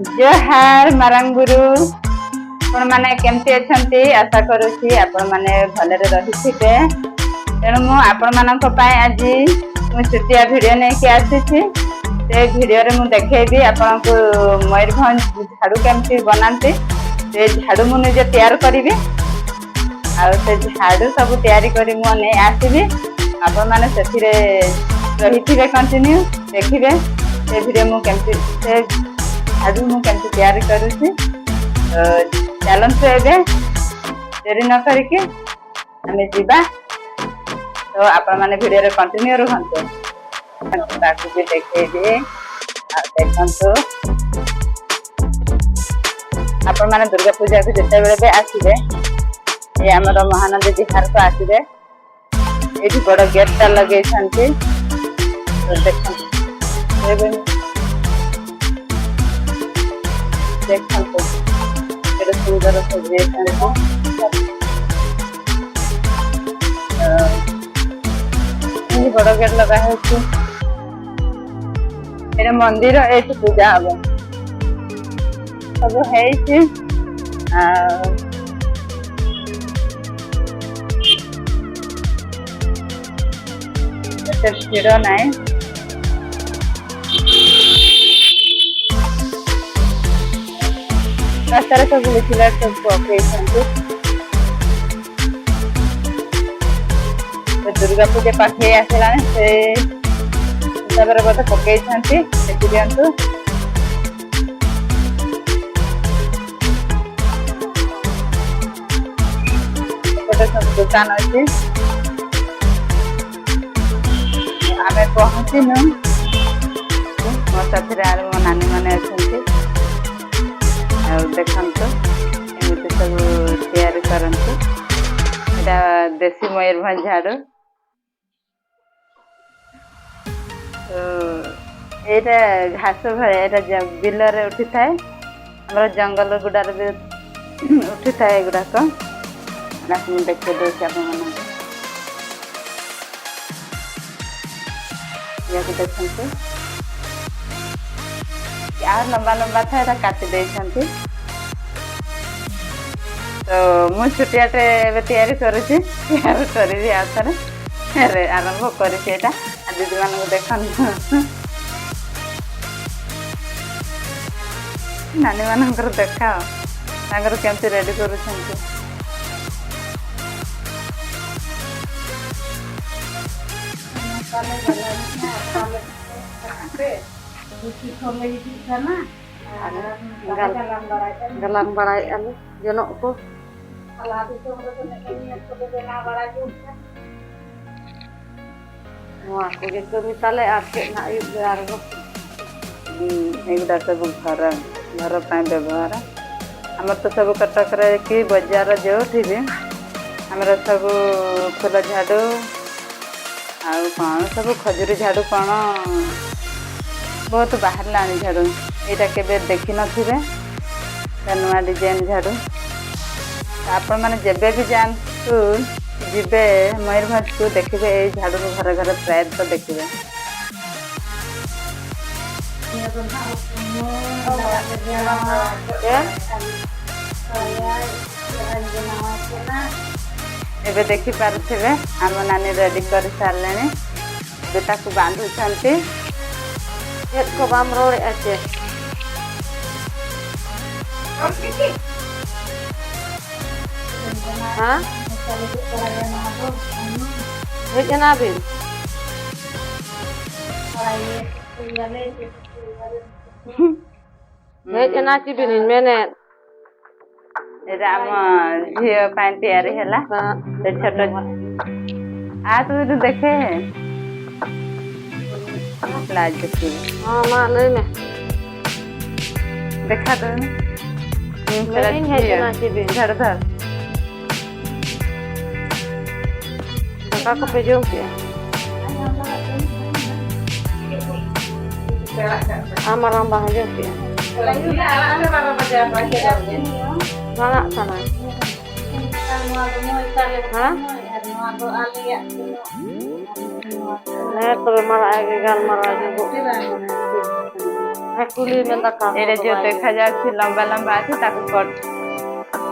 जोहार मारंग गुरु आपण माने केमती अछंती आशा करूची आपण माने भलरे रहिथिबे। तेणु मु आपण मानक पाए आज मु छुटिया वीडियो ने के आसीछि। से वीडियो रे मु देखेबी आपण को मयूरभंज झाड़ू केमती बनाते से झाड़ू मु निजे तैयार करिवे आ से झाड़ू सब तैयारी करी मु ने आसीबी। आपण माने सेथिरे रहिथिबे कंटिन्यू देखिबे से वीडियो मु केमती से झाड़ू मु केमती तैयार करूची। चलते एबे देरी न करके हमें जीवा। तो आपण माने वीडियो रे कंटिन्यू रहंतो ताकू भी देखेबे आ देखंतो। आपण माने दुर्गा पूजा को जते बेले बे आसीबे ए हमर महानंदी बिहार को आसीबे। एठी बड़ गेट ता लगे छंती तो देखंतो एबे देखंतो केते सुंदर सजे छंती। ये बड़ गेट लगा है कि एरे मंदिर एठी पूजा हबो सब है कि भीड़ नाई रास्तार सब लिखिला सब पकेइछंती। दुर्गा पूजा पाखे आसला से हिसाब रे बोधे पकेइछंती देखि दियंतु। एपटे सब दुकान अछि आमे पहुंचिनु मो साथरे आर मो नानी माने अछंती। देखंतु एमती सब तैयार करंतु। एटा देसी मयूरभंज झाड़ू तो एटा घास भरे एटा बिल रे उठी थाए हमर जंगल गुडार भी उठी थाए गुडाक नाक मु देखे दोछि आपन मन या के देखंतु। यार लंबा लंबा था एटा काटी दे छंती। तो मु छुटियाटे एबे तैयारी करूची तैयार करी आथरे अरे आरंभ करी एटा दीदी मान को देखन नानी मानकर देखा तांकर केमती रेडी करू छंती। galang barai anu jonok ko wah ko gitu mitale ake na ayub dargo एगुडा सब घर पाए व्यवहार आमर तो सब कटक रे कि बाजार जो थी आमर सब फूल झाड़ू आ कौन सब खजूरी झाड़ू कौन बहुत बाहर लानी झाड़ू यहाँ केबे देखी नथिबे नुआ डिजाइन झाड़ू। आपण माने जेबे भी जानतु जिबे मयूरभंज को देखिबे ए झाड़ू घर घर प्राय तो देखिबे। एबे देखि पारथिबे हम नानी रेडी कर सारलेनी बेटा को बांधु छंती। एक को बाम रोड आचे हां हे जना भी हे जना की भी मैंने राम झियो पान तैयारी हैला ते छोटो आ तू देखे लाज देखी हां मां ले में देखा तो नहीं है जना की भी धर धर का को पे जो के amaram bahaya ke mana sana ha ne to mara age gal mara age ଫେକୁଲି ମେନ୍ଦା ଏଇଟା ଯୋଉ ଦେଖାଯାଉଛି ଲମ୍ବା ଲମ୍ବା ଅଛି ତାକୁ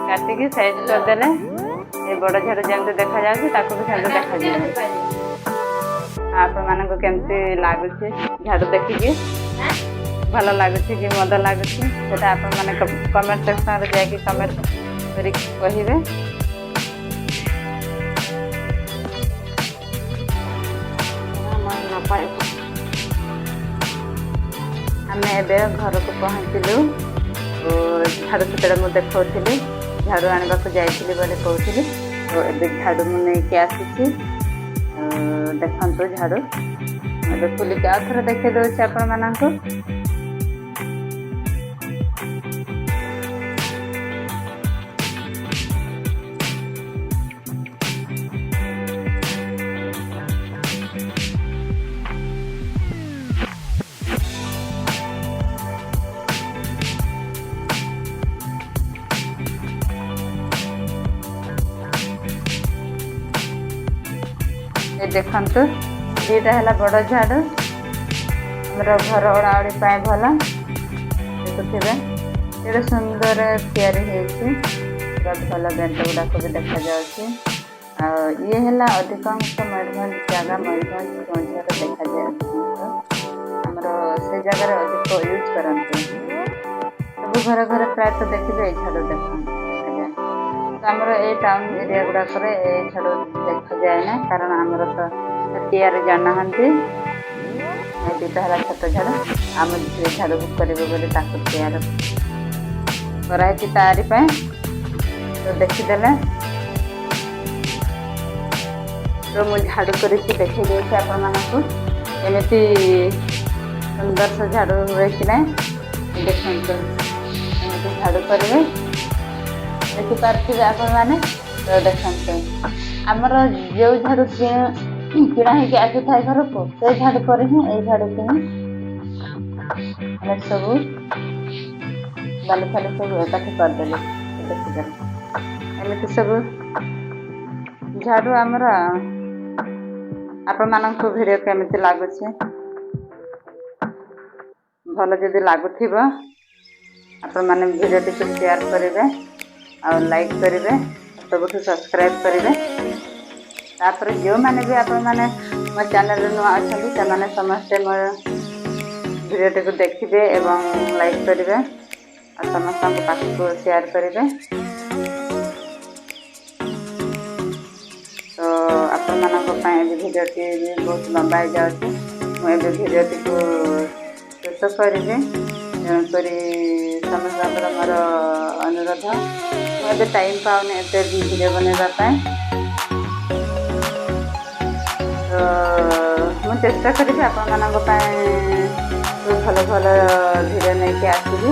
କାଟିକି ସାଇଜ କରିଦେଲେ ଏ ବଡ଼ ଝାଡୁ ଯେମିତି ଦେଖାଯାଉଛି ତାକୁ ବି ସେମିତି ଦେଖାଯିବ। ଆପଣମାନଙ୍କୁ କେମିତି ଲାଗୁଛି ଝାଡୁ ଦେଖିକି ଭଲ ଲାଗୁଛି କି ମନ୍ଦ ଲାଗୁଛି ସେଟା ଆପଣମାନେ କମେଣ୍ଟ ସେକ୍ସନରେ ଯାଇକି କମେଣ୍ଟ କରିକି କହିବେ। ଆମେ ଏବେ ଘରକୁ ପହଞ୍ଚିଲୁ। ଝାଡୁ ସେତେବେଳେ ମୁଁ ଦେଖାଉଥିଲି ଝାଡୁ ଆଣିବାକୁ ଯାଇଥିଲି ବୋଲି କହୁଥିଲି। ତ ଏବେ ଝାଡୁ ମୁଁ ନେଇକି ଆସିଛି। ଦେଖନ୍ତୁ ଝାଡୁ ଏବେ ଖୋଲିକି ଆଉ ଥରେ ଦେଖେଇ ଦେଉଛି ଆପଣମାନଙ୍କୁ। ଏ ଦେଖନ୍ତୁ ଏଇଟା ହେଲା ବଡ଼ ଝାଡୁ ଆମର ଘର ଓଳାଓଳି ପାଇଁ ଭଲ। ଦେଖୁଥିବେ ଏଇଟା ସୁନ୍ଦର ତିଆରି ହେଇଛି ପୁରା ଭଲ ବେଣ୍ଟ ଗୁଡ଼ାକ ବି ଦେଖାଯାଉଛି। ଆଉ ଇଏ ହେଲା ଅଧିକାଂଶ ମୟୂରଭଞ୍ଜ ଜାଗା ମୟୂରଭଞ୍ଜ କେଉଁଝରରେ ଦେଖାଯାଉଛି। ଆମର ସେ ଜାଗାରେ ଅଧିକ ୟୁଜ୍ କରନ୍ତି। ସବୁ ଘରେ ଘରେ ପ୍ରାୟତଃ ଦେଖିବେ ଏଇ ଝାଡୁ ଦେଖାଯାଏ। ଆମର ଏଇ ଟାଉନ ଏରିଆ ଗୁଡ଼ାକରେ ଏଇ ଝାଡୁ ଦେଖାଯାଏ ନା, କାରଣ ଆମର ତ ତିଆରି ଜାଣିନାହାନ୍ତି। ଏ ଦୁଇଟା ହେଲା ଛୋଟ ଝାଡୁ। ଆମେ ସେ ଝାଡୁକୁ କରିବୁ ବୋଲି ତାକୁ ତିଆରି କରାହେଇଛି ତାରି ପାଇଁ। ତ ଦେଖିଦେଲେ ତ ମୁଁ ଝାଡୁ କରିକି ଦେଖେଇ ଦେଉଛି ଆପଣମାନଙ୍କୁ ଏମିତି ସୁନ୍ଦର ସେ ଝାଡୁ ହୁଏ କି ନାହିଁ। ଦେଖନ୍ତୁ ଏମିତି ଝାଡୁ କରିବେ ଦେଖିପାରୁଥିବେ ଆପଣମାନେ। ତ ଦେଖନ୍ତୁ ଆମର ଯେଉଁ ଝାଡୁ କିଣା ହେଇକି ଆସିଥାଏ ଘରକୁ ସେଇ ଝାଡୁ ପରେ ହିଁ ଏଇ ଝାଡୁ କିଣି ଆମେ ସବୁ ବାଲି ଫାଲି ସବୁ ଏକାଠି କରିଦେଲେ। ଦେଖିଦେଲେ ଏମିତି ସବୁ ଝାଡୁ ଆମର। ଆପଣମାନଙ୍କୁ ଭିଡ଼ିଓ କେମିତି ଲାଗୁଛି? ଭଲ ଯଦି ଲାଗୁଥିବ ଆପଣମାନେ ଭିଡ଼ିଓଟିକୁ ସେୟାର କରିବେ ଆଉ ଲାଇକ୍ କରିବେ, ସବୁଠୁ ସବସ୍କ୍ରାଇବ୍ କରିବେ। ତାପରେ ଯେଉଁମାନେ ବି ଆପଣମାନେ ମୋ ଚ୍ୟାନେଲରେ ନୂଆ ଅଛନ୍ତି ସେମାନେ ସମସ୍ତେ ମୋ ଭିଡ଼ିଓଟିକୁ ଦେଖିବେ ଏବଂ ଲାଇକ୍ କରିବେ ଆଉ ସମସ୍ତଙ୍କ ପାଖକୁ ସେୟାର କରିବେ। ତ ଆପଣମାନଙ୍କ ପାଇଁ ଏବେ ଭିଡ଼ିଓଟି ବି ବହୁତ ଲମ୍ବା ହେଇଯାଉଛି। ମୁଁ ଏବେ ଭିଡ଼ିଓଟିକୁ ଶେଷ କରିବି। ତେଣୁକରି ସମସ୍ତଙ୍କର ମୋର ଅନୁରୋଧ, ମୁଁ ଏବେ ଟାଇମ୍ ପାଉନି ଏତେ ଭିଡ଼ିଓ ବନେଇବା ପାଇଁ। ତ ମୁଁ ଚେଷ୍ଟା କରିବି ଆପଣମାନଙ୍କ ପାଇଁ ଭଲ ଭଲ ଭିଡ଼ିଓ ନେଇକି ଆସିବି।